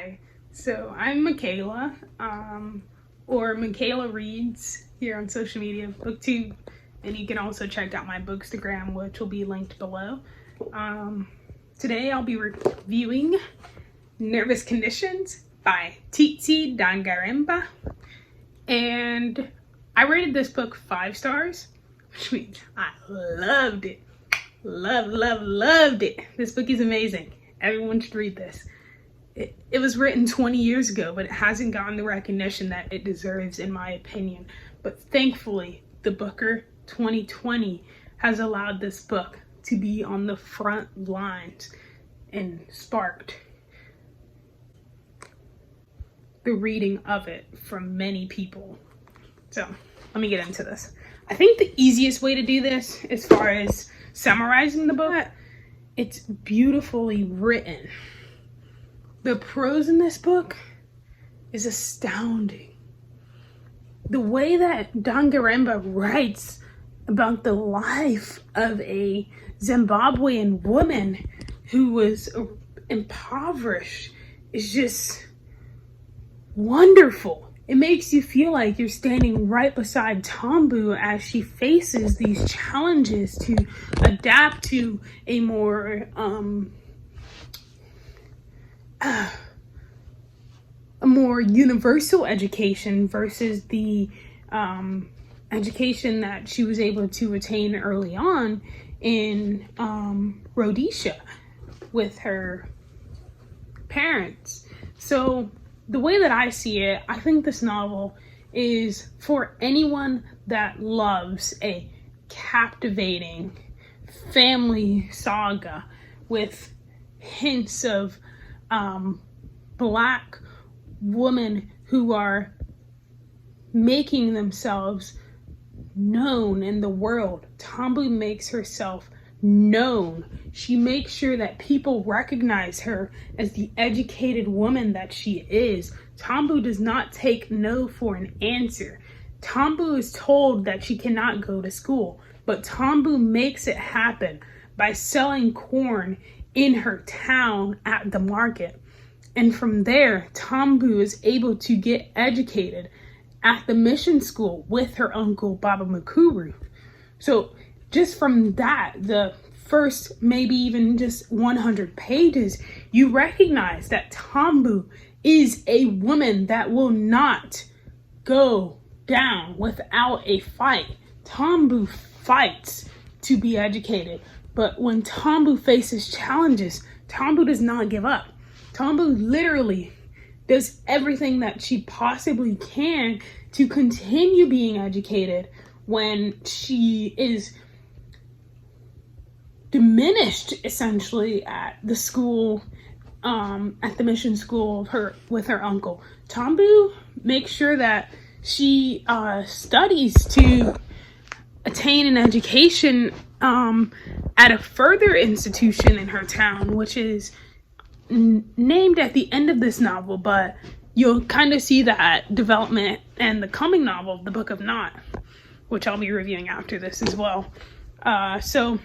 Hi, so I'm Michaela, or Michaela Reads here on social media, BookTube, and you can also check out my Bookstagram, which will be linked below. Today I'll be reviewing Nervous Conditions by Tsitsi Dangarembga, and I rated this book 5 stars, which means I loved it. Loved it. This book is amazing. Everyone should read this. It was written 20 years ago, but it hasn't gotten the recognition that it deserves, in my opinion. But thankfully, the Booker 2020 has allowed this book to be on the front lines and sparked the reading of it from many people. So let me get into this. I think the easiest way to do this, as far as summarizing the book, it's beautifully written. The prose in this book is astounding. The way that Dangarembga writes about the life of a Zimbabwean woman who was impoverished is just wonderful. It makes you feel like you're standing right beside Tambu as she faces these challenges to adapt to a more universal education versus the education that she was able to attain early on in Rhodesia with her parents. So the way that I see it, I think this novel is for anyone that loves a captivating family saga with hints of Black women who are making themselves known in the world. Tambu makes herself known. She makes sure that people recognize her as the educated woman that she is. Tambu does not take no for an answer. Tambu is told that she cannot go to school, but Tambu makes it happen by selling corn in her town at the market. And from there, Tambu is able to get educated at the mission school with her uncle Baba Mukuru. So just from that, the first maybe even just 100 pages, you recognize that Tambu is a woman that will not go down without a fight. Tambu fights to be educated, but when Tambu faces challenges, Tambu does not give up. Tambu literally does everything that she possibly can to continue being educated when she is diminished essentially at the school, at the mission school with her uncle. Tambu makes sure that she studies to attain an education at a further institution in her town, which is named at the end of this novel, but you'll kind of see that development in the coming novel, The Book of Not, which I'll be reviewing after this as well. So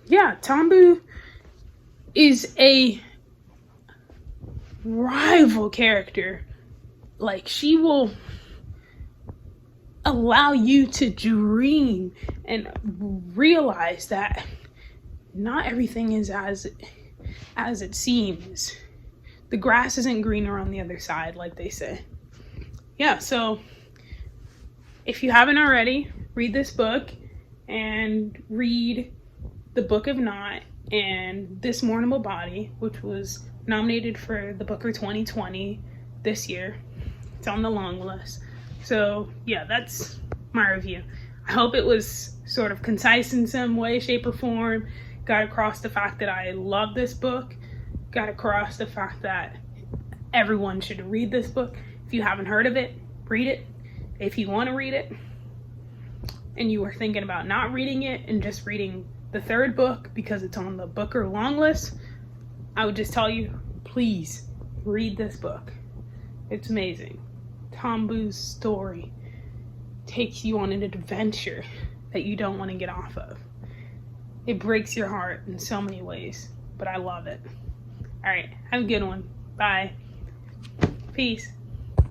yeah, Tambu is a rival character. Like, she will allow you to dream and realize that not everything is as it seems. The grass isn't greener on the other side, like they say. Yeah, so if you haven't already, read this book and read The Book of Not and This Mournable Body, which was nominated for the Booker 2020 this year. It's on the long list. So yeah, that's my review. I hope it was sort of concise in some way, shape, or form. Got across the fact that I love this book. Got across the fact that everyone should read this book. If you haven't heard of it, read it. If you want to read it and you are thinking about not reading it and just reading the third book because it's on the Booker long list, I would just tell you, please read this book. It's amazing. Tambu's story takes you on an adventure that you don't want to get off of. It breaks your heart in so many ways, but I love it. All right. Have a good one. Bye. Peace.